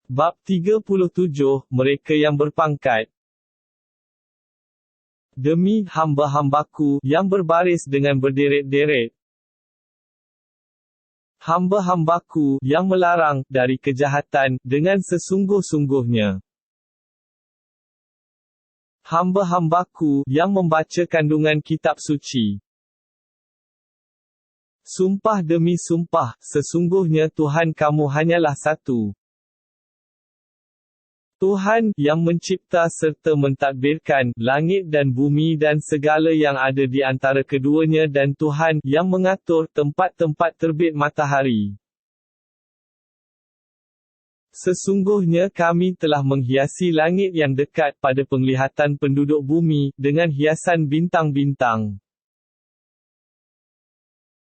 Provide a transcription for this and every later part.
Bab 37, Mereka yang berpangkat. Demi hamba-hambaku yang berbaris dengan berderet-deret, hamba-hambaku yang melarang dari kejahatan dengan sesungguh-sungguhnya, hamba-hambaku yang membaca kandungan kitab suci. Sumpah demi sumpah, sesungguhnya Tuhan kamu hanyalah satu. Tuhan yang mencipta serta mentadbirkan langit dan bumi dan segala yang ada di antara keduanya, dan Tuhan yang mengatur tempat-tempat terbit matahari. Sesungguhnya kami telah menghiasi langit yang dekat pada penglihatan penduduk bumi dengan hiasan bintang-bintang.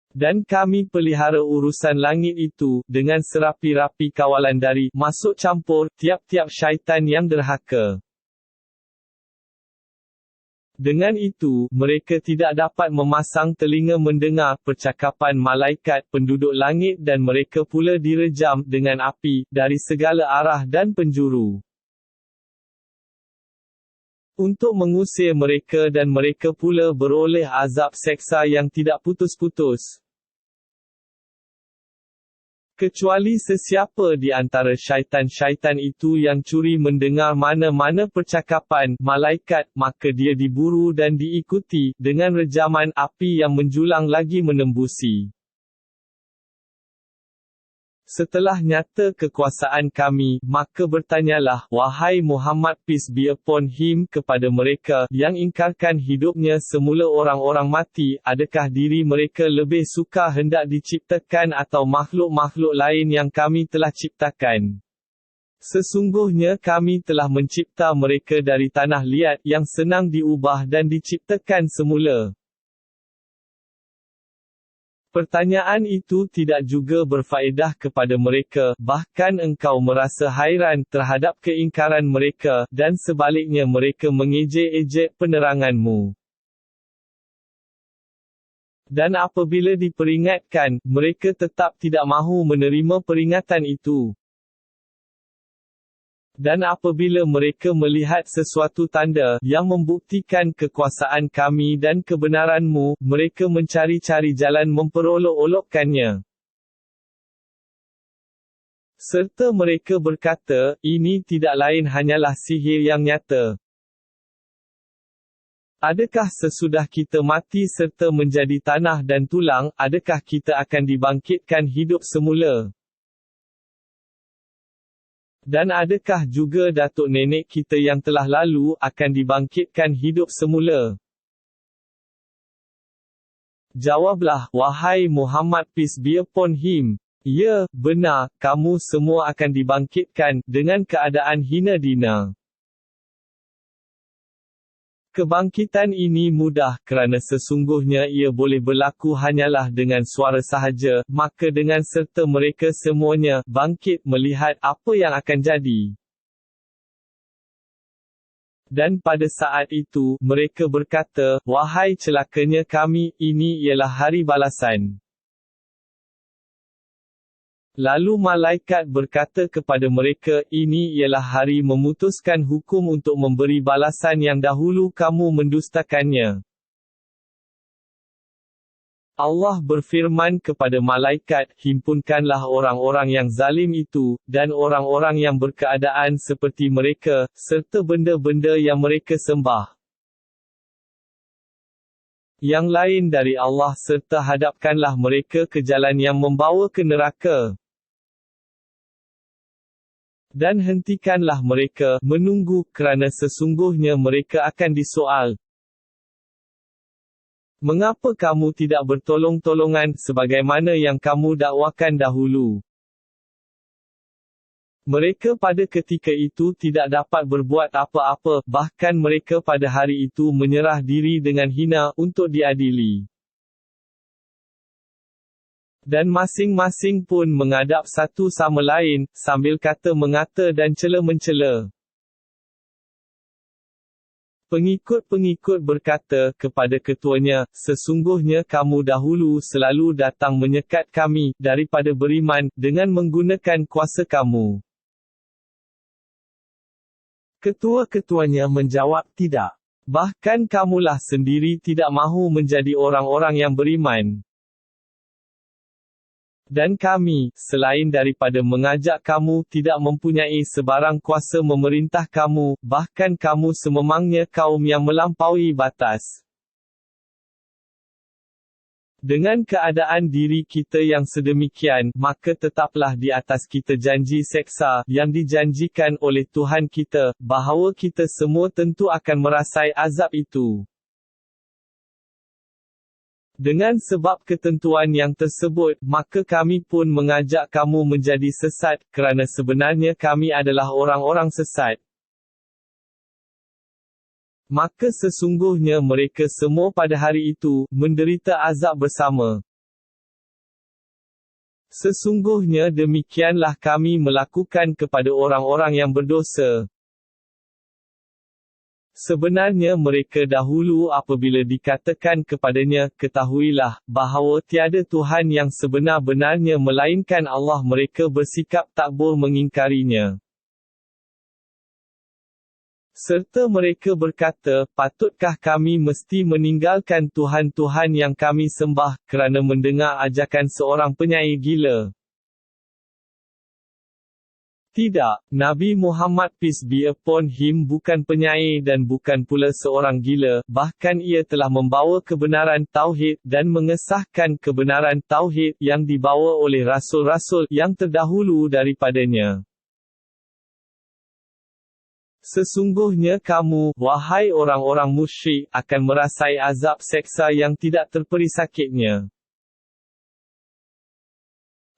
Dan kami pelihara urusan langit itu, dengan serapi-rapi kawalan dari, masuk campur, tiap-tiap syaitan yang derhaka. Dengan itu, mereka tidak dapat memasang telinga mendengar percakapan malaikat penduduk langit, dan mereka pula direjam dengan api, dari segala arah dan penjuru. Untuk mengusir mereka, dan mereka pula beroleh azab seksa yang tidak putus-putus. Kecuali sesiapa di antara syaitan-syaitan itu yang curi mendengar mana-mana percakapan malaikat, maka dia diburu dan diikuti, dengan rejaman api yang menjulang lagi menembusi. Setelah nyata kekuasaan kami, maka bertanyalah, wahai Muhammad peace be upon him, kepada mereka yang ingkarkan hidupnya semula orang-orang mati, adakah diri mereka lebih suka hendak diciptakan atau makhluk-makhluk lain yang kami telah ciptakan? Sesungguhnya kami telah mencipta mereka dari tanah liat yang senang diubah dan diciptakan semula. Pertanyaan itu tidak juga berfaedah kepada mereka, bahkan engkau merasa hairan terhadap keingkaran mereka, dan sebaliknya mereka mengejek-ejek peneranganmu. Dan apabila diperingatkan, mereka tetap tidak mahu menerima peringatan itu. Dan apabila mereka melihat sesuatu tanda yang membuktikan kekuasaan kami dan kebenaranmu, mereka mencari-cari jalan memperolok-olokkannya. Serta mereka berkata, ini tidak lain hanyalah sihir yang nyata. Adakah sesudah kita mati serta menjadi tanah dan tulang, adakah kita akan dibangkitkan hidup semula? Dan adakah juga datuk nenek kita yang telah lalu, akan dibangkitkan hidup semula? Jawablah, wahai Muhammad peace be upon him. Ya, benar, kamu semua akan dibangkitkan, dengan keadaan hina dina. Kebangkitan ini mudah, kerana sesungguhnya ia boleh berlaku hanyalah dengan suara sahaja, maka dengan serta mereka semuanya bangkit melihat apa yang akan jadi. Dan pada saat itu, mereka berkata, wahai celakanya kami, ini ialah hari balasan. Lalu malaikat berkata kepada mereka, ini ialah hari memutuskan hukum untuk memberi balasan yang dahulu kamu mendustakannya. Allah berfirman kepada malaikat, himpunkanlah orang-orang yang zalim itu, dan orang-orang yang berkeadaan seperti mereka, serta benda-benda yang mereka sembah yang lain dari Allah, serta hadapkanlah mereka ke jalan yang membawa ke neraka. Dan hentikanlah mereka menunggu, kerana sesungguhnya mereka akan disoal. Mengapa kamu tidak bertolong-tolongan, sebagaimana yang kamu dakwakan dahulu? Mereka pada ketika itu tidak dapat berbuat apa-apa, bahkan mereka pada hari itu menyerah diri dengan hina, untuk diadili. Dan masing-masing pun menghadap satu sama lain, sambil kata-mengata dan cela-mencela. Pengikut-pengikut berkata kepada ketuanya, sesungguhnya kamu dahulu selalu datang menyekat kami, daripada beriman, dengan menggunakan kuasa kamu. Ketua-ketuanya menjawab, tidak. Bahkan kamulah sendiri tidak mahu menjadi orang-orang yang beriman. Dan kami, selain daripada mengajak kamu, tidak mempunyai sebarang kuasa memerintah kamu, bahkan kamu sememangnya kaum yang melampaui batas. Dengan keadaan diri kita yang sedemikian, maka tetaplah di atas kita janji seksa, yang dijanjikan oleh Tuhan kita, bahawa kita semua tentu akan merasai azab itu. Dengan sebab ketentuan yang tersebut, maka kami pun mengajak kamu menjadi sesat, kerana sebenarnya kami adalah orang-orang sesat. Maka sesungguhnya mereka semua pada hari itu, menderita azab bersama. Sesungguhnya demikianlah kami melakukan kepada orang-orang yang berdosa. Sebenarnya mereka dahulu apabila dikatakan kepadanya, ketahuilah, bahawa tiada Tuhan yang sebenar-benarnya melainkan Allah, mereka bersikap takbur mengingkarinya. Serta mereka berkata, patutkah kami mesti meninggalkan Tuhan-Tuhan yang kami sembah, kerana mendengar ajakan seorang penyair gila? Tidak, Nabi Muhammad peace be upon him bukan penyair dan bukan pula seorang gila, bahkan ia telah membawa kebenaran Tauhid, dan mengesahkan kebenaran Tauhid, yang dibawa oleh Rasul-Rasul, yang terdahulu daripadanya. Sesungguhnya kamu, wahai orang-orang musyrik, akan merasai azab seksa yang tidak terperi sakitnya.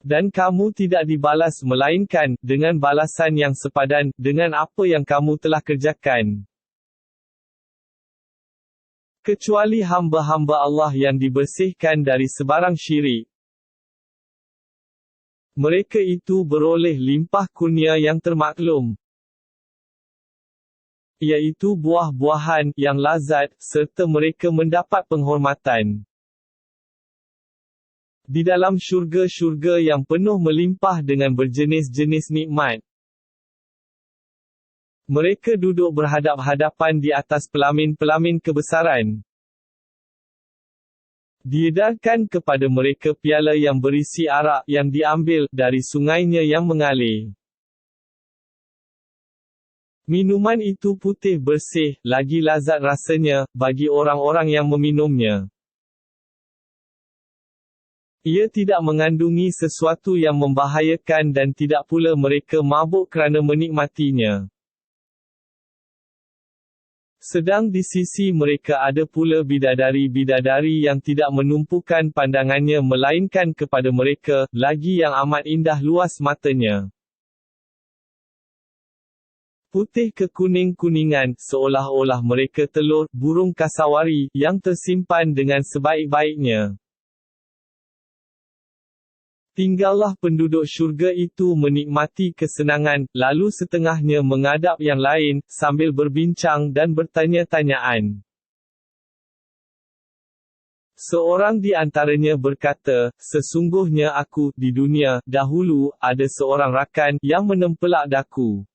Dan kamu tidak dibalas melainkan, dengan balasan yang sepadan, dengan apa yang kamu telah kerjakan. Kecuali hamba-hamba Allah yang dibersihkan dari sebarang syirik. Mereka itu beroleh limpah kurnia yang termaklum, iaitu buah-buahan yang lazat, serta mereka mendapat penghormatan di dalam syurga-syurga yang penuh melimpah dengan berjenis-jenis nikmat. Mereka duduk berhadap-hadapan di atas pelamin-pelamin kebesaran. Diedarkan kepada mereka piala yang berisi arak yang diambil dari sungainya yang mengalir. Minuman itu putih bersih, lagi lazat rasanya, bagi orang-orang yang meminumnya. Ia tidak mengandungi sesuatu yang membahayakan dan tidak pula mereka mabuk kerana menikmatinya. Sedang di sisi mereka ada pula bidadari-bidadari yang tidak menumpukan pandangannya melainkan kepada mereka, lagi yang amat indah luas matanya. Putih kekuning-kuningan, seolah-olah mereka telur, burung kasawari, yang tersimpan dengan sebaik-baiknya. Tinggallah penduduk syurga itu menikmati kesenangan, lalu setengahnya menghadap yang lain, sambil berbincang dan bertanya-tanyaan. Seorang di antaranya berkata, sesungguhnya aku, di dunia, dahulu, ada seorang rakan, yang menempelak daku.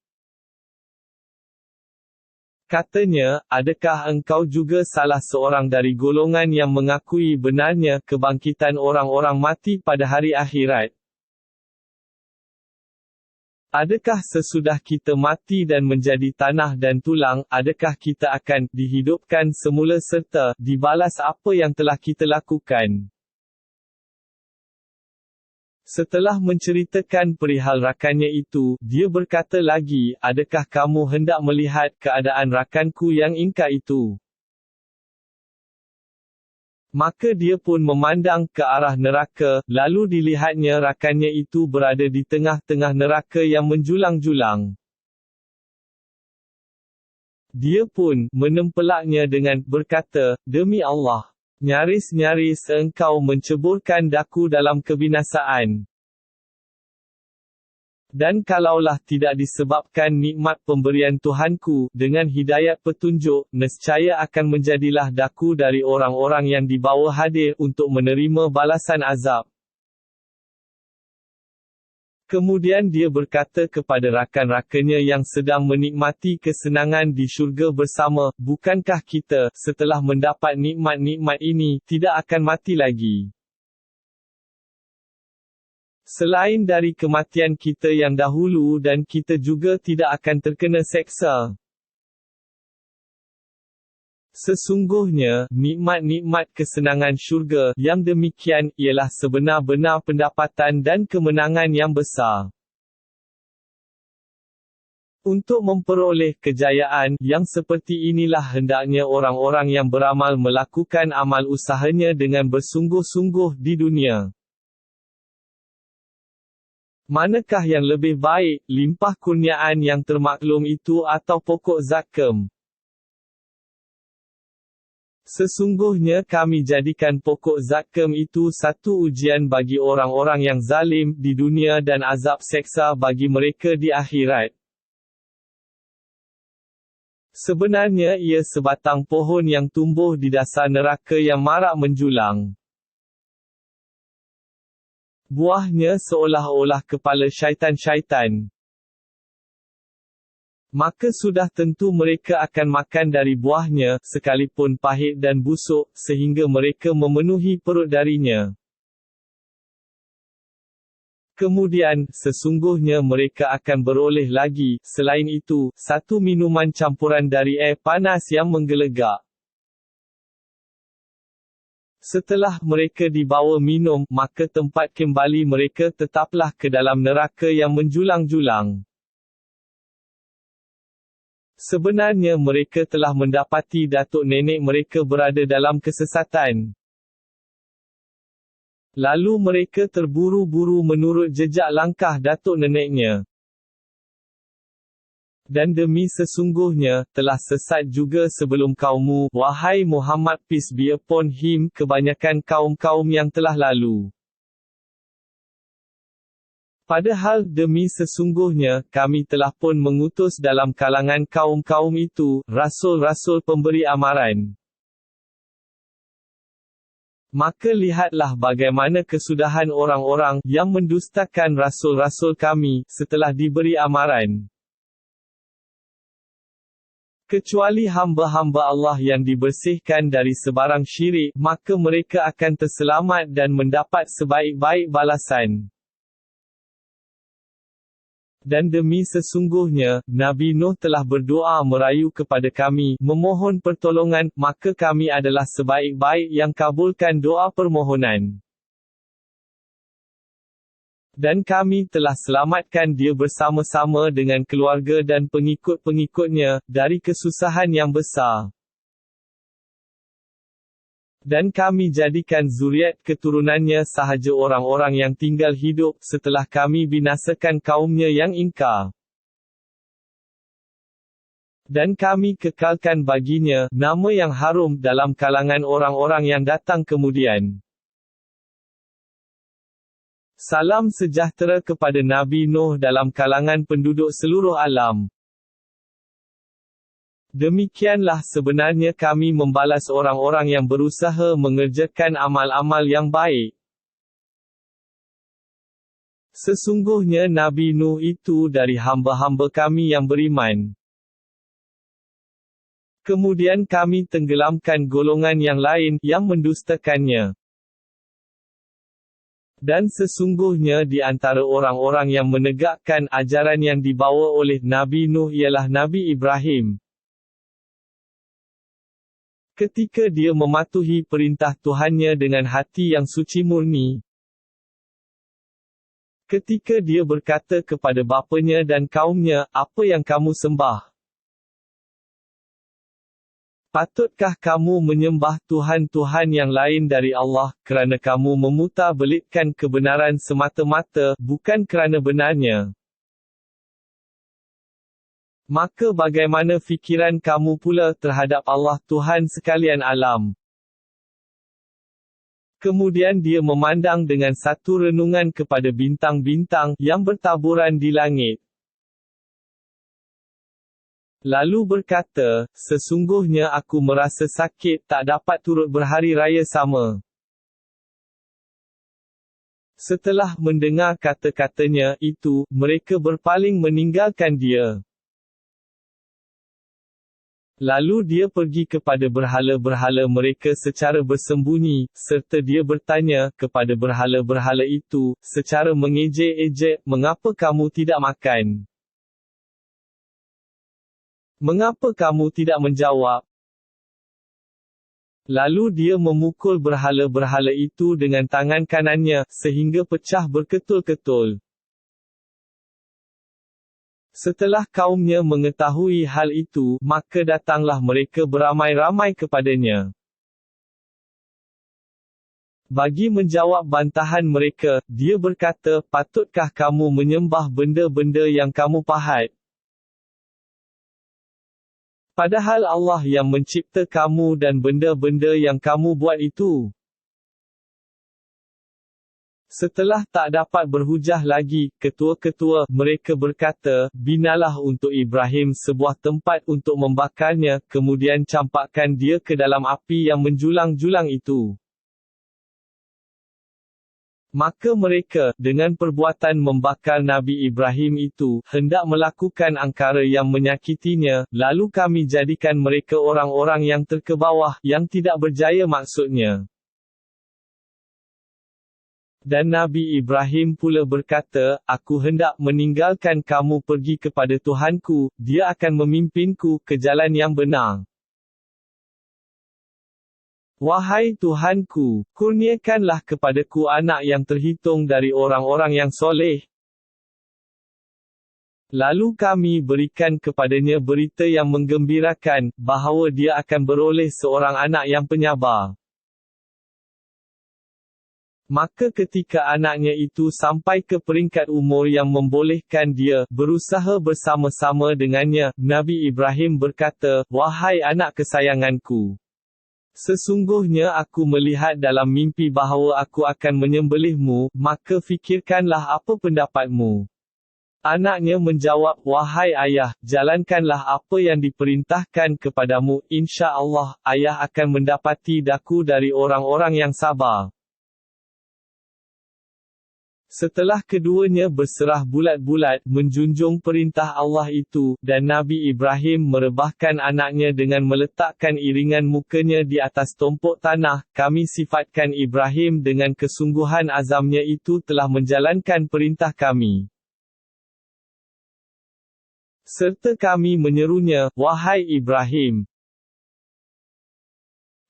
Katanya, adakah engkau juga salah seorang dari golongan yang mengakui benarnya kebangkitan orang-orang mati pada hari akhirat? Adakah sesudah kita mati dan menjadi tanah dan tulang, adakah kita akan dihidupkan semula serta dibalas apa yang telah kita lakukan? Setelah menceritakan perihal rakannya itu, dia berkata lagi, adakah kamu hendak melihat keadaan rakanku yang ingkar itu? Maka dia pun memandang ke arah neraka, lalu dilihatnya rakannya itu berada di tengah-tengah neraka yang menjulang-julang. Dia pun menempelaknya dengan berkata, demi Allah, nyaris-nyaris engkau menceburkan daku dalam kebinasaan. Dan kalaulah tidak disebabkan nikmat pemberian Tuhanku, dengan hidayat petunjuk, nescaya akan menjadilah daku dari orang-orang yang dibawa hadir untuk menerima balasan azab. Kemudian dia berkata kepada rakan-rakannya yang sedang menikmati kesenangan di syurga bersama, bukankah kita, setelah mendapat nikmat-nikmat ini, tidak akan mati lagi? Selain dari kematian kita yang dahulu dan kita juga tidak akan terkena seksa. Sesungguhnya, nikmat-nikmat kesenangan syurga, yang demikian, ialah sebenar-benar pendapatan dan kemenangan yang besar. Untuk memperoleh kejayaan, yang seperti inilah hendaknya orang-orang yang beramal melakukan amal usahanya dengan bersungguh-sungguh di dunia. Manakah yang lebih baik, limpah kurniaan yang termaklum itu atau pokok zakem? Sesungguhnya kami jadikan pokok zakem itu satu ujian bagi orang-orang yang zalim di dunia dan azab seksa bagi mereka di akhirat. Sebenarnya ia sebatang pohon yang tumbuh di dasar neraka yang marak menjulang. Buahnya seolah-olah kepala syaitan-syaitan. Maka sudah tentu mereka akan makan dari buahnya, sekalipun pahit dan busuk, sehingga mereka memenuhi perut darinya. Kemudian, sesungguhnya mereka akan beroleh lagi, selain itu, satu minuman campuran dari air panas yang menggelegak. Setelah mereka dibawa minum, maka tempat kembali mereka tetaplah ke dalam neraka yang menjulang-julang. Sebenarnya mereka telah mendapati datuk nenek mereka berada dalam kesesatan. Lalu mereka terburu-buru menurut jejak langkah datuk neneknya. Dan demi sesungguhnya, telah sesat juga sebelum kaummu, wahai Muhammad peace be upon him, kebanyakan kaum-kaum yang telah lalu. Padahal, demi sesungguhnya, kami telah pun mengutus dalam kalangan kaum-kaum itu, rasul-rasul pemberi amaran. Maka lihatlah bagaimana kesudahan orang-orang, yang mendustakan rasul-rasul kami, setelah diberi amaran. Kecuali hamba-hamba Allah yang dibersihkan dari sebarang syirik, maka mereka akan terselamat dan mendapat sebaik-baik balasan. Dan demi sesungguhnya, Nabi Nuh telah berdoa merayu kepada kami, memohon pertolongan, maka kami adalah sebaik-baik yang kabulkan doa permohonan. Dan kami telah selamatkan dia bersama-sama dengan keluarga dan pengikut-pengikutnya, dari kesusahan yang besar. Dan kami jadikan zuriat keturunannya sahaja orang-orang yang tinggal hidup, setelah kami binasakan kaumnya yang ingkar. Dan kami kekalkan baginya, nama yang harum, dalam kalangan orang-orang yang datang kemudian. Salam sejahtera kepada Nabi Nuh dalam kalangan penduduk seluruh alam. Demikianlah sebenarnya kami membalas orang-orang yang berusaha mengerjakan amal-amal yang baik. Sesungguhnya Nabi Nuh itu dari hamba-hamba kami yang beriman. Kemudian kami tenggelamkan golongan yang lain, yang mendustakannya. Dan sesungguhnya di antara orang-orang yang menegakkan ajaran yang dibawa oleh Nabi Nuh ialah Nabi Ibrahim. Ketika dia mematuhi perintah Tuhannya dengan hati yang suci murni. Ketika dia berkata kepada bapanya dan kaumnya, apa yang kamu sembah? Patutkah kamu menyembah Tuhan-Tuhan yang lain dari Allah, kerana kamu memutar-belitkan kebenaran semata-mata, bukan kerana benarnya? Maka bagaimana fikiran kamu pula terhadap Allah Tuhan sekalian alam? Kemudian dia memandang dengan satu renungan kepada bintang-bintang, yang bertaburan di langit. Lalu berkata, sesungguhnya aku merasa sakit tak dapat turut berhari raya sama. Setelah mendengar kata-katanya itu, mereka berpaling meninggalkan dia. Lalu dia pergi kepada berhala-berhala mereka secara bersembunyi, serta dia bertanya kepada berhala-berhala itu, secara mengejek-ejek, "Mengapa kamu tidak makan? Mengapa kamu tidak menjawab?" Lalu dia memukul berhala-berhala itu dengan tangan kanannya, sehingga pecah berketul-ketul. Setelah kaumnya mengetahui hal itu, maka datanglah mereka beramai-ramai kepadanya. Bagi menjawab bantahan mereka, dia berkata, "Patutkah kamu menyembah benda-benda yang kamu pahat? Padahal Allah yang mencipta kamu dan benda-benda yang kamu buat itu." Setelah tak dapat berhujah lagi, ketua-ketua mereka berkata, "Binalah untuk Ibrahim sebuah tempat untuk membakarnya, kemudian campakkan dia ke dalam api yang menjulang-julang itu." Maka mereka, dengan perbuatan membakar Nabi Ibrahim itu, hendak melakukan angkara yang menyakitinya, lalu kami jadikan mereka orang-orang yang terkebawah, yang tidak berjaya maksudnya. Dan Nabi Ibrahim pula berkata, "Aku hendak meninggalkan kamu pergi kepada Tuhanku, dia akan memimpinku ke jalan yang benar. Wahai Tuhanku, kurniakanlah kepadaku anak yang terhitung dari orang-orang yang soleh." Lalu kami berikan kepadanya berita yang menggembirakan, bahawa dia akan beroleh seorang anak yang penyabar. Maka ketika anaknya itu sampai ke peringkat umur yang membolehkan dia berusaha bersama-sama dengannya, Nabi Ibrahim berkata, "Wahai anak kesayanganku, sesungguhnya aku melihat dalam mimpi bahawa aku akan menyembelihmu, maka fikirkanlah apa pendapatmu." Anaknya menjawab, "Wahai ayah, jalankanlah apa yang diperintahkan kepadamu, insya Allah, ayah akan mendapati daku dari orang-orang yang sabar." Setelah keduanya berserah bulat-bulat, menjunjung perintah Allah itu, dan Nabi Ibrahim merebahkan anaknya dengan meletakkan iringan mukanya di atas tumpuk tanah, kami sifatkan Ibrahim dengan kesungguhan azamnya itu telah menjalankan perintah kami. Serta kami menyerunya, "Wahai Ibrahim,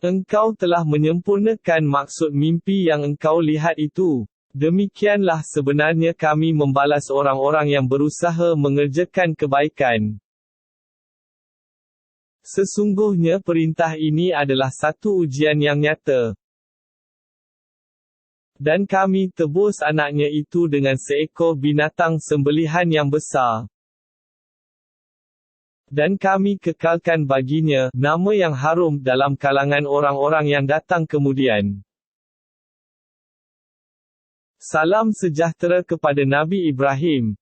engkau telah menyempurnakan maksud mimpi yang engkau lihat itu. Demikianlah sebenarnya kami membalas orang-orang yang berusaha mengerjakan kebaikan. Sesungguhnya perintah ini adalah satu ujian yang nyata." Dan kami tebus anaknya itu dengan seekor binatang sembelihan yang besar. Dan kami kekalkan baginya nama yang harum dalam kalangan orang-orang yang datang kemudian. Salam sejahtera kepada Nabi Ibrahim.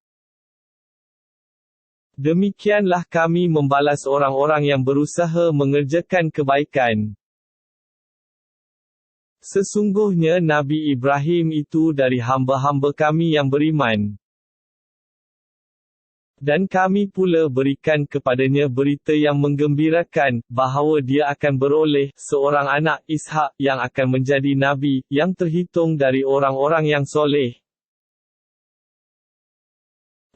Demikianlah kami membalas orang-orang yang berusaha mengerjakan kebaikan. Sesungguhnya Nabi Ibrahim itu dari hamba-hamba kami yang beriman. Dan kami pula berikan kepadanya berita yang menggembirakan, bahawa dia akan beroleh seorang anak, Ishak, yang akan menjadi Nabi, yang terhitung dari orang-orang yang soleh.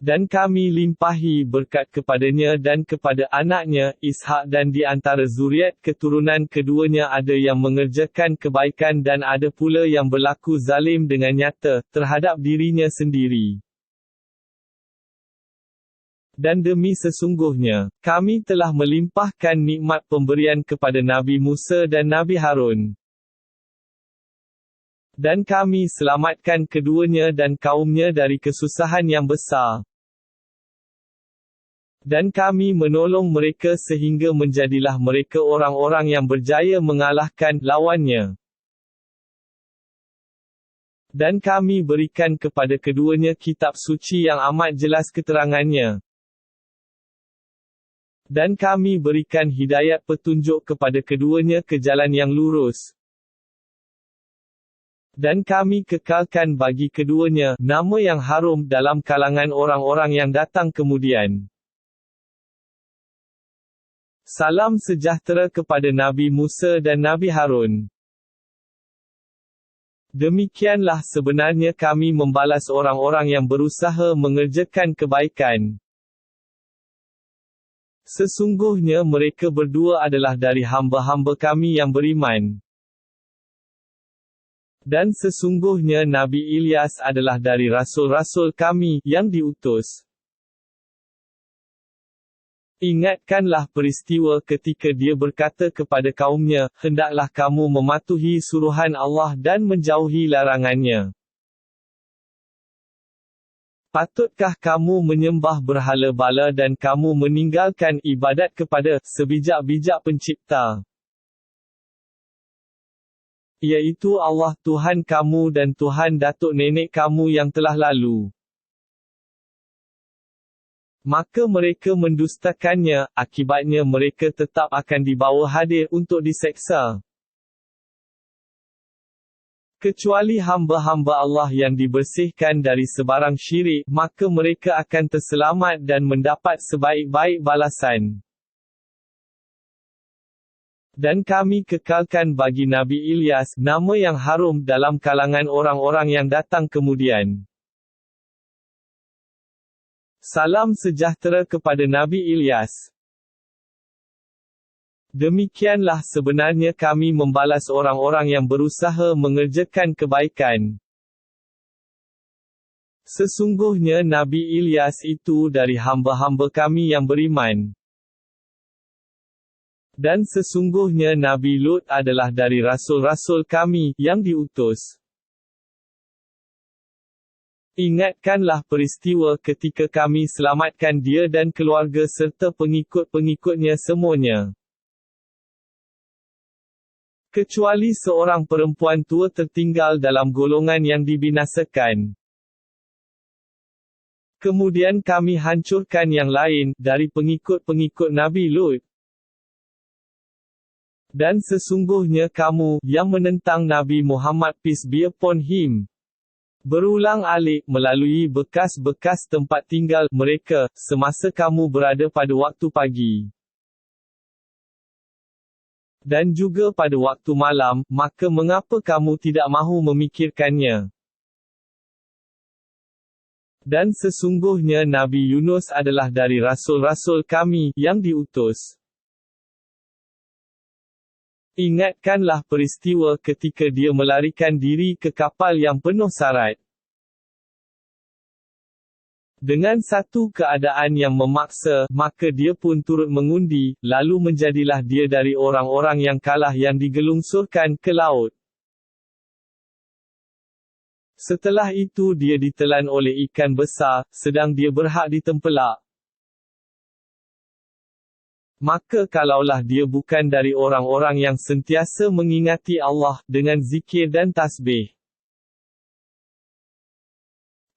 Dan kami limpahi berkat kepadanya dan kepada anaknya, Ishak, dan di antara zuriat keturunan keduanya ada yang mengerjakan kebaikan dan ada pula yang berlaku zalim dengan nyata, terhadap dirinya sendiri. Dan demi sesungguhnya, kami telah melimpahkan nikmat pemberian kepada Nabi Musa dan Nabi Harun. Dan kami selamatkan keduanya dan kaumnya dari kesusahan yang besar. Dan kami menolong mereka sehingga menjadilah mereka orang-orang yang berjaya mengalahkan lawannya. Dan kami berikan kepada keduanya kitab suci yang amat jelas keterangannya. Dan kami berikan hidayat petunjuk kepada keduanya ke jalan yang lurus. Dan kami kekalkan bagi keduanya nama yang harum dalam kalangan orang-orang yang datang kemudian. Salam sejahtera kepada Nabi Musa dan Nabi Harun. Demikianlah sebenarnya kami membalas orang-orang yang berusaha mengerjakan kebaikan. Sesungguhnya mereka berdua adalah dari hamba-hamba kami yang beriman. Dan sesungguhnya Nabi Ilyas adalah dari rasul-rasul kami yang diutus. Ingatkanlah peristiwa ketika dia berkata kepada kaumnya, hendaklah kamu mematuhi suruhan Allah dan menjauhi larangannya. Patutkah kamu menyembah berhala-bala dan kamu meninggalkan ibadat kepada sebijak-bijak pencipta, iaitu Allah Tuhan kamu dan Tuhan datuk nenek kamu yang telah lalu. Maka mereka mendustakannya, akibatnya mereka tetap akan dibawa hadir untuk diseksa. Kecuali hamba-hamba Allah yang dibersihkan dari sebarang syirik, maka mereka akan terselamat dan mendapat sebaik-baik balasan. Dan kami kekalkan bagi Nabi Ilyas nama yang harum dalam kalangan orang-orang yang datang kemudian. Salam sejahtera kepada Nabi Ilyas. Demikianlah sebenarnya kami membalas orang-orang yang berusaha mengerjakan kebaikan. Sesungguhnya Nabi Ilyas itu dari hamba-hamba kami yang beriman. Dan sesungguhnya Nabi Lut adalah dari rasul-rasul kami yang diutus. Ingatkanlah peristiwa ketika kami selamatkan dia dan keluarga serta pengikut-pengikutnya semuanya. Kecuali seorang perempuan tua tertinggal dalam golongan yang dibinasakan. Kemudian kami hancurkan yang lain, dari pengikut-pengikut Nabi Lut. Dan sesungguhnya kamu, yang menentang Nabi Muhammad peace be upon him, berulang-alik melalui bekas-bekas tempat tinggal mereka, semasa kamu berada pada waktu pagi. Dan juga pada waktu malam, maka mengapa kamu tidak mahu memikirkannya? Dan sesungguhnya Nabi Yunus adalah dari rasul-rasul kami, yang diutus. Ingatkanlah peristiwa ketika dia melarikan diri ke kapal yang penuh sarat. Dengan satu keadaan yang memaksa, maka dia pun turut mengundi, lalu menjadilah dia dari orang-orang yang kalah yang digelungsurkan ke laut. Setelah itu dia ditelan oleh ikan besar, sedang dia berhak ditempelak. Maka kalaulah dia bukan dari orang-orang yang sentiasa mengingati Allah, dengan zikir dan tasbih,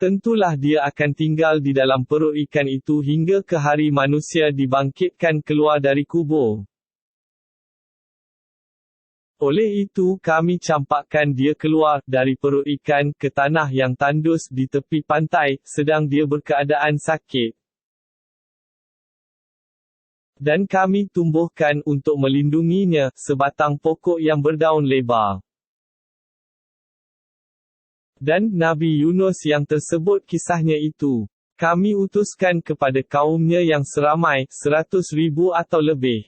tentulah dia akan tinggal di dalam perut ikan itu hingga ke hari manusia dibangkitkan keluar dari kubur. Oleh itu kami campakkan dia keluar, dari perut ikan, ke tanah yang tandus di tepi pantai, sedang dia berkeadaan sakit. Dan kami tumbuhkan untuk melindunginya, sebatang pokok yang berdaun lebar. Dan Nabi Yunus yang tersebut kisahnya itu, kami utuskan kepada kaumnya yang seramai 100,000 atau lebih.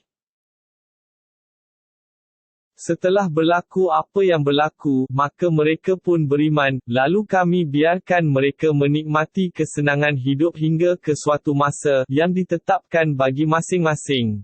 Setelah berlaku apa yang berlaku, maka mereka pun beriman, lalu kami biarkan mereka menikmati kesenangan hidup hingga ke suatu masa yang ditetapkan bagi masing-masing.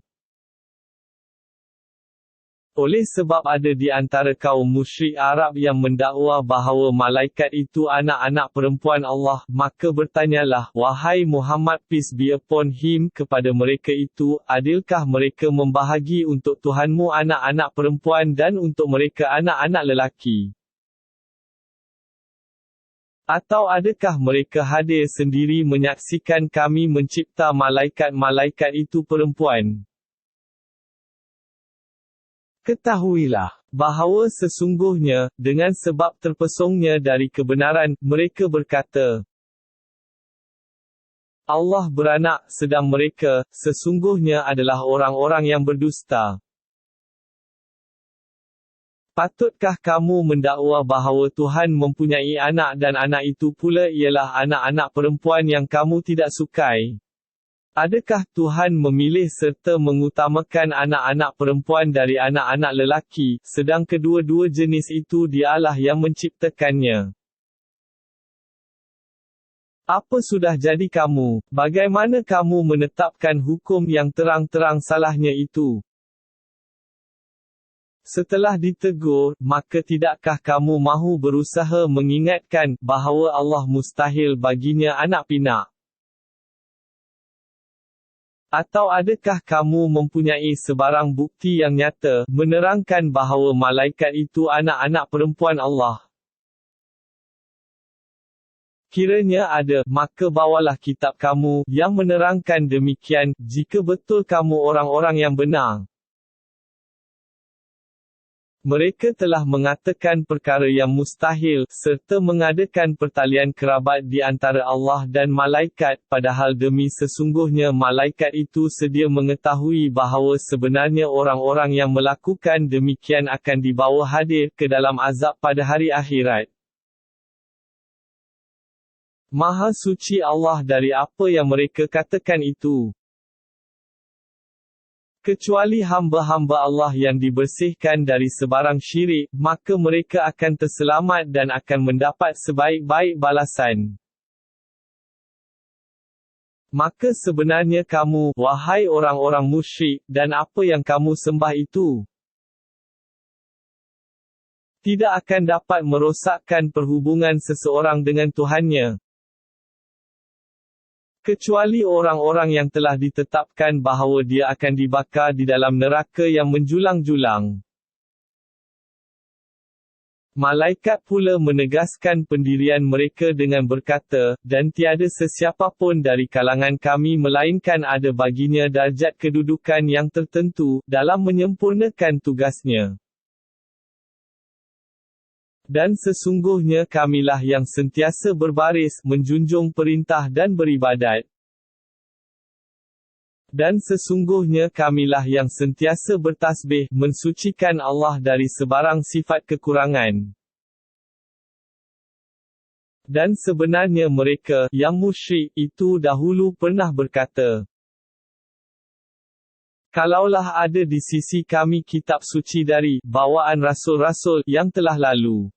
Oleh sebab ada di antara kaum musyrik Arab yang mendakwa bahawa malaikat itu anak-anak perempuan Allah, maka bertanyalah, wahai Muhammad peace be upon him, kepada mereka itu, adilkah mereka membahagi untuk Tuhanmu anak-anak perempuan dan untuk mereka anak-anak lelaki? Atau adakah mereka hadir sendiri menyaksikan kami mencipta malaikat-malaikat itu perempuan? Ketahuilah bahawa sesungguhnya, dengan sebab terpesongnya dari kebenaran, mereka berkata, Allah beranak, sedang mereka, sesungguhnya adalah orang-orang yang berdusta. Patutkah kamu mendakwa bahawa Tuhan mempunyai anak dan anak itu pula ialah anak-anak perempuan yang kamu tidak sukai? Adakah Tuhan memilih serta mengutamakan anak-anak perempuan dari anak-anak lelaki, sedang kedua-dua jenis itu Dialah yang menciptakannya? Apa sudah jadi kamu? Bagaimana kamu menetapkan hukum yang terang-terang salahnya itu? Setelah ditegur, maka tidakkah kamu mahu berusaha mengingatkan bahawa Allah mustahil baginya anak pinak? Atau adakah kamu mempunyai sebarang bukti yang nyata, menerangkan bahawa malaikat itu anak-anak perempuan Allah? Kiranya ada, maka bawalah kitab kamu, yang menerangkan demikian, jika betul kamu orang-orang yang benar. Mereka telah mengatakan perkara yang mustahil, serta mengadakan pertalian kerabat di antara Allah dan malaikat, padahal demi sesungguhnya malaikat itu sedia mengetahui bahawa sebenarnya orang-orang yang melakukan demikian akan dibawa hadir ke dalam azab pada hari akhirat. Maha suci Allah dari apa yang mereka katakan itu. Kecuali hamba-hamba Allah yang dibersihkan dari sebarang syirik, maka mereka akan terselamat dan akan mendapat sebaik-baik balasan. Maka sebenarnya kamu, wahai orang-orang musyrik, dan apa yang kamu sembah itu, tidak akan dapat merosakkan perhubungan seseorang dengan Tuhannya. Kecuali orang-orang yang telah ditetapkan bahawa dia akan dibakar di dalam neraka yang menjulang-julang. Malaikat pula menegaskan pendirian mereka dengan berkata, dan tiada sesiapa pun dari kalangan kami melainkan ada baginya darjat kedudukan yang tertentu, dalam menyempurnakan tugasnya. Dan sesungguhnya kamilah yang sentiasa berbaris, menjunjung perintah dan beribadat. Dan sesungguhnya kamilah yang sentiasa bertasbih, mensucikan Allah dari sebarang sifat kekurangan. Dan sebenarnya mereka, yang musyrik, itu dahulu pernah berkata, kalaulah ada di sisi kami kitab suci dari bawaan rasul-rasul yang telah lalu,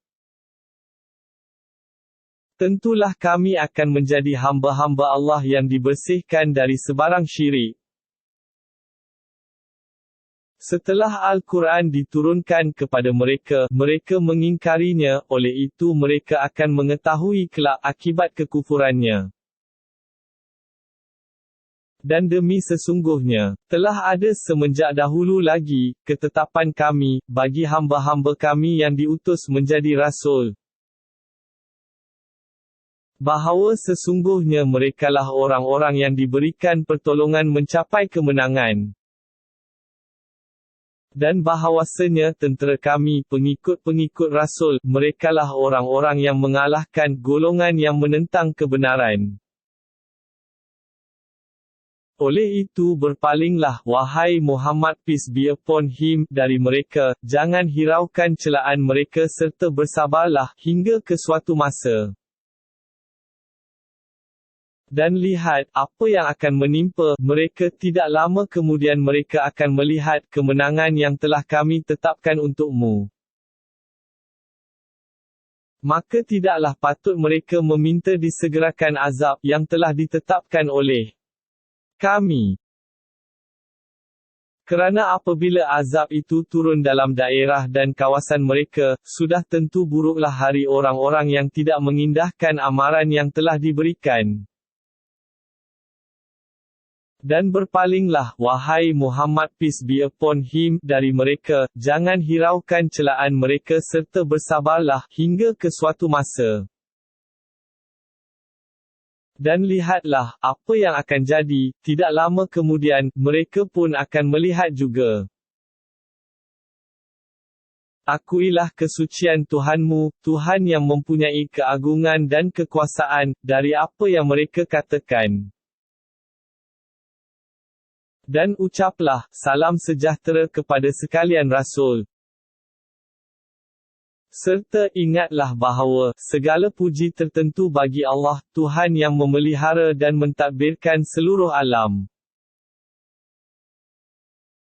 tentulah kami akan menjadi hamba-hamba Allah yang dibersihkan dari sebarang syirik. Setelah Al-Quran diturunkan kepada mereka, mereka mengingkarinya, oleh itu mereka akan mengetahui kelak akibat kekufurannya. Dan demi sesungguhnya, telah ada semenjak dahulu lagi, ketetapan kami, bagi hamba-hamba kami yang diutus menjadi rasul, bahawa sesungguhnya merekalah orang-orang yang diberikan pertolongan mencapai kemenangan. Dan bahawasanya tentera kami, pengikut-pengikut Rasul, merekalah orang-orang yang mengalahkan golongan yang menentang kebenaran. Oleh itu berpalinglah, wahai Muhammad peace be upon him, dari mereka, jangan hiraukan celaan mereka serta bersabarlah, hingga ke suatu masa. Dan lihat, apa yang akan menimpa mereka tidak lama kemudian mereka akan melihat kemenangan yang telah kami tetapkan untukmu. Maka tidaklah patut mereka meminta disegerakan azab yang telah ditetapkan oleh kami. Kerana apabila azab itu turun dalam daerah dan kawasan mereka, sudah tentu buruklah hari orang-orang yang tidak mengindahkan amaran yang telah diberikan. Dan berpalinglah, wahai Muhammad peace be upon him, dari mereka, jangan hiraukan celaan mereka serta bersabarlah, hingga ke suatu masa. Dan lihatlah, apa yang akan jadi, tidak lama kemudian, mereka pun akan melihat juga. Akuilah kesucian Tuhanmu, Tuhan yang mempunyai keagungan dan kekuasaan, dari apa yang mereka katakan. Dan ucaplah, salam sejahtera kepada sekalian Rasul. Serta ingatlah bahawa, segala puji tertentu bagi Allah, Tuhan yang memelihara dan mentadbirkan seluruh alam.